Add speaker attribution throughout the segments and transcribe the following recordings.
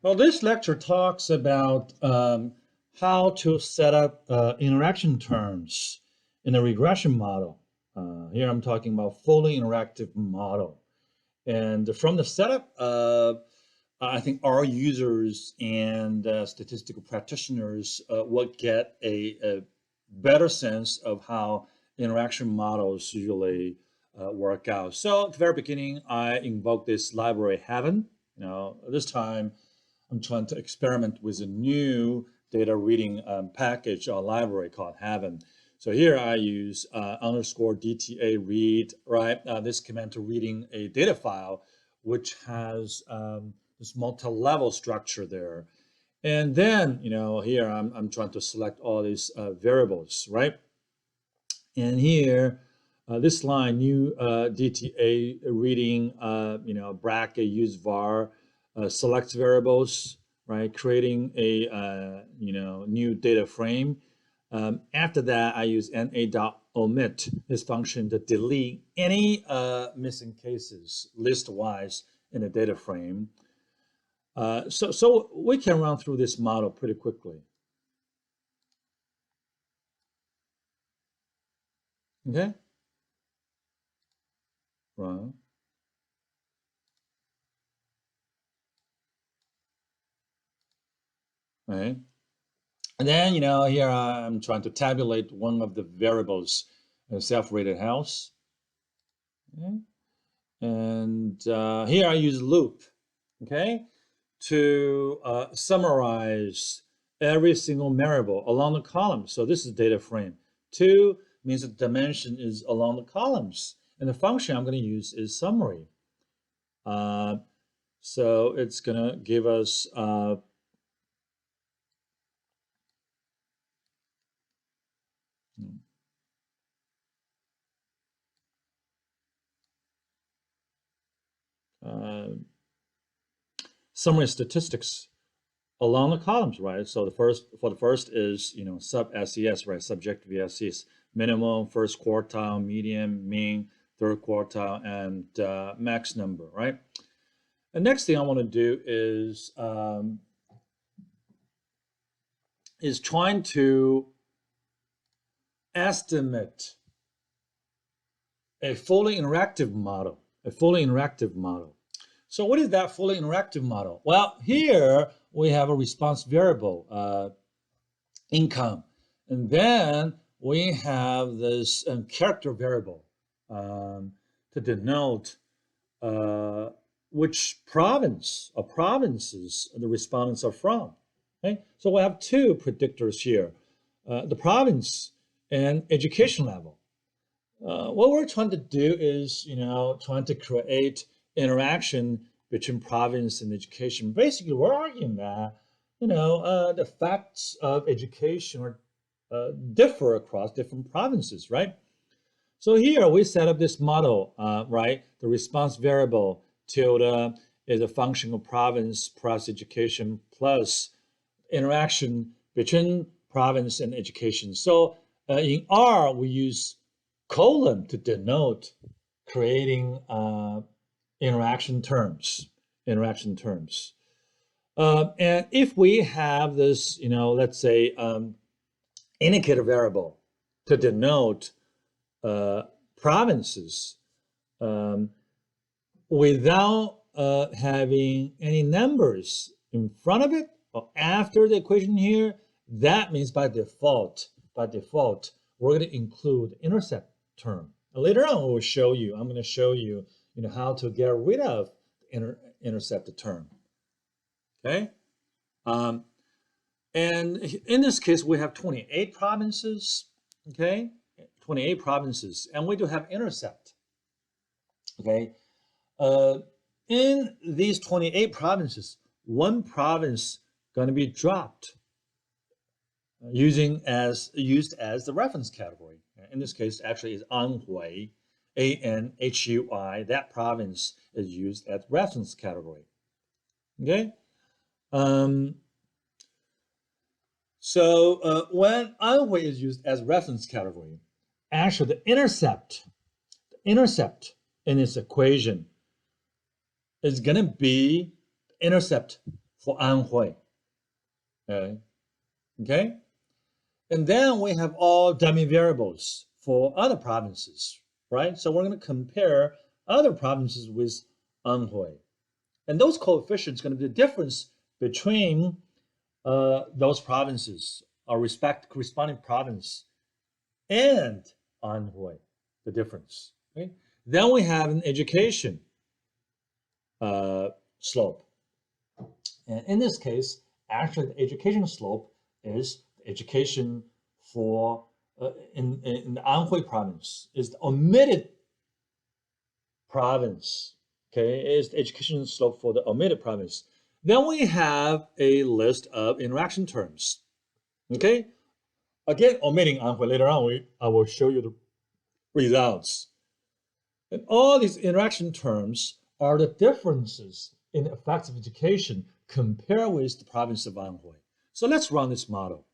Speaker 1: Well, this lecture talks about how to set up interaction terms in a regression model. Here I'm talking about fully interactive model. And from the setup, I think our users and statistical practitioners will get a better sense of how interaction models usually work out. So at the very beginning, I invoked this library Heaven. This time I'm trying to experiment with a new data reading package or library called Heaven. So here I use underscore DTA read, right? This command to reading a data file, which has this multi-level structure there. And then, here I'm trying to select all these variables, right? And here, this line, new DTA reading, bracket use var, selects variables, right? Creating a, new data frame. After that, I use na.omit, this function to delete any missing cases list-wise in a data frame. So we can run through this model pretty quickly. Okay? Run. Right. And then, here I'm trying to tabulate one of the variables, self-rated house. Okay. And here I use loop, okay, to summarize every single variable along the column. So this is data frame. 2 means the dimension is along the columns. And the function I'm going to use is summary. So it's going to give us summary statistics along the columns, right? So the first is, sub SES, right? Subjective SES, minimum, first quartile, median, mean, third quartile, and max number, right? The next thing I want to do is trying to estimate a fully interactive model, So what is that fully interactive model? Well, here we have a response variable, income. And then we have this character variable to denote which province or provinces the respondents are from. Okay? So we have two predictors here, the province and education level. What we're trying to do is, trying to create interaction between province and education. Basically, we're arguing that, the facts of education differ across different provinces, right? So here we set up this model, right? The response variable tilde is a function of province plus education plus interaction between province and education. So in R, we use colon to denote creating interaction terms. And if we have this, let's say indicator variable to denote provinces without having any numbers in front of it or after the equation here, that means by default, we're going to include intercept term. Later on, I'm going to show you, how to get rid of intercept term. Okay. And in this case, we have 28 provinces. Okay. 28 provinces, and we do have intercept. Okay. In these 28 provinces, one province going to be dropped used as the reference category. In this case, actually is Anhui, ANHUI. That province is used as reference category. Okay. So when Anhui is used as reference category, actually the intercept in this equation is going to be intercept for Anhui. Okay? And then we have all dummy variables for other provinces, right? So we're going to compare other provinces with Anhui. And those coefficients are going to be the difference between those provinces, or corresponding province, and Anhui, the difference. Okay? Then we have an education slope. And in this case, actually the education slope is the education for, in the Anhui province, is the omitted province, okay, is the education slope for the omitted province. Then we have a list of interaction terms, okay? Again, omitting Anhui, later on I will show you the results. And all these interaction terms are the differences in the effects of education compared with the province of Anhui. So let's run this model.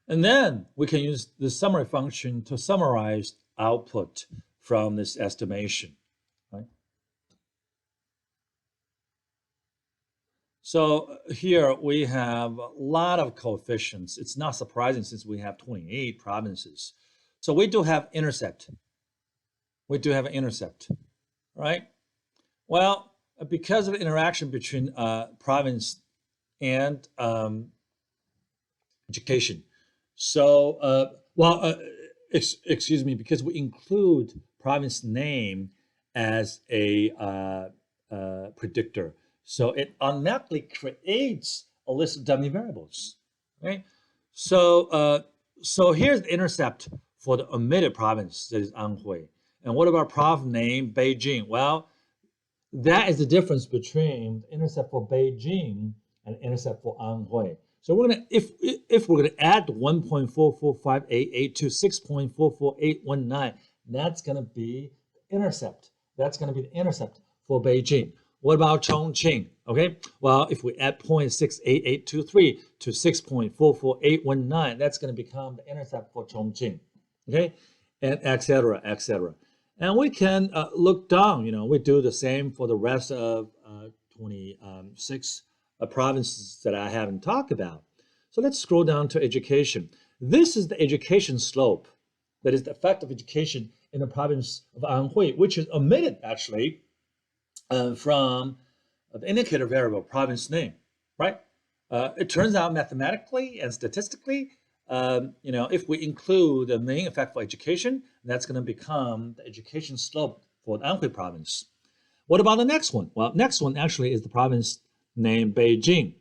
Speaker 1: And then we can use the summary function to summarize output from this estimation, right? So here we have a lot of coefficients. It's not surprising since we have 28 provinces. So we do have intercept. We do have an intercept, right? Well, because of the interaction between province and education. So, excuse me, because we include province name as a predictor. So it automatically creates a list of dummy variables, right? So, so here's the intercept for the omitted province, that is Anhui. And what about prov name Beijing? Well, that is the difference between the intercept for Beijing and intercept for Anhui. So we're gonna, if we're gonna add 1.44588 to 6.44819, that's gonna be the intercept. That's gonna be the intercept for Beijing. What about Chongqing? Okay, well, if we add 0.68823 to 6.44819, that's gonna become the intercept for Chongqing. Okay, and et cetera, et cetera. And we can look down, you know, we do the same for the rest of 26 provinces that I haven't talked about. So let's scroll down to education. This is the education slope. That is the effect of education in the province of Anhui, which is omitted actually from the indicator variable province name, right? It turns out mathematically and statistically, you know, if we include the main effect for education, that's going to become the education slope for the Anhui province. What about the next one? Well, next one actually is the province named Beijing,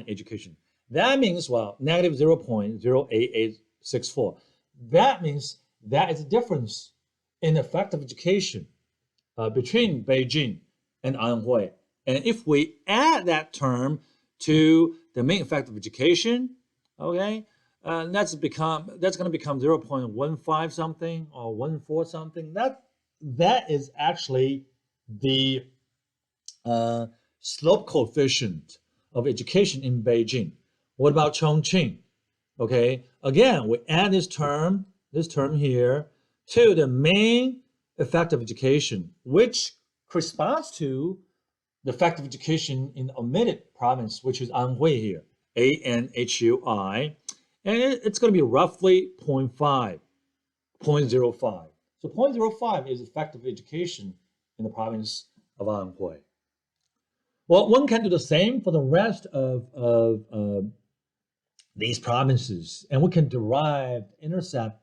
Speaker 1: education. That means, well, negative 0.08864. That means that is the difference in effect of education between Beijing and Anhui. And if we add that term to the main effect of education, okay, that's going to become 0.15 something or 14 something. That is actually the slope coefficient of education in Beijing. What about Chongqing? Okay, again, we add this term here to the main effect of education, which corresponds to the effect of education in the omitted province, which is Anhui here, ANHUI, and it's going to be roughly 0.5, 0.05. So 0.05 is effect of education in the province of Anhui. Well, one can do the same for the rest of these provinces, and we can derive intercept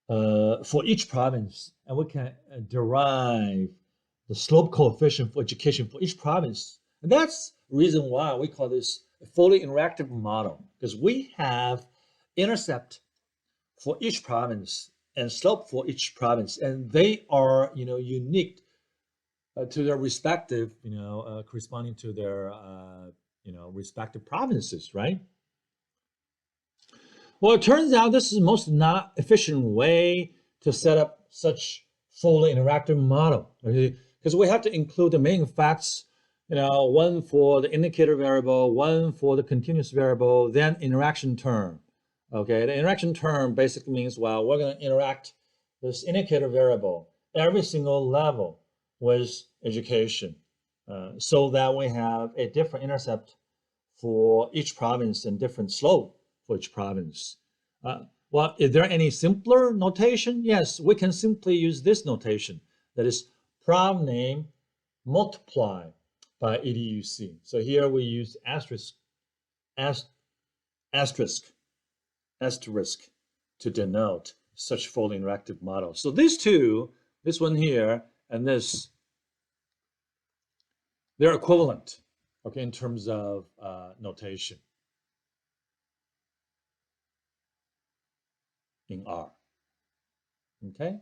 Speaker 1: for each province, and we can derive the slope coefficient for education for each province. And that's the reason why we call this a fully interactive model, because we have intercept for each province and slope for each province, and they are, you know, unique to their respective, you know, corresponding to their, you know, respective provinces, right? Well, it turns out this is the most not efficient way to set up such fully interactive model, because we have to include the main facts, you know, one for the indicator variable, one for the continuous variable, then interaction term. Okay, the interaction term basically means, well, we're going to interact this indicator variable every single level with education, so that we have a different intercept for each province and different slope for each province. Well, is there any simpler notation? Yes, we can simply use this notation. That is prov name multiply by EDUC. So here we use asterisk to denote such fully interactive model. So these two, this one here and this, they're equivalent, okay, in terms of notation in R. Okay.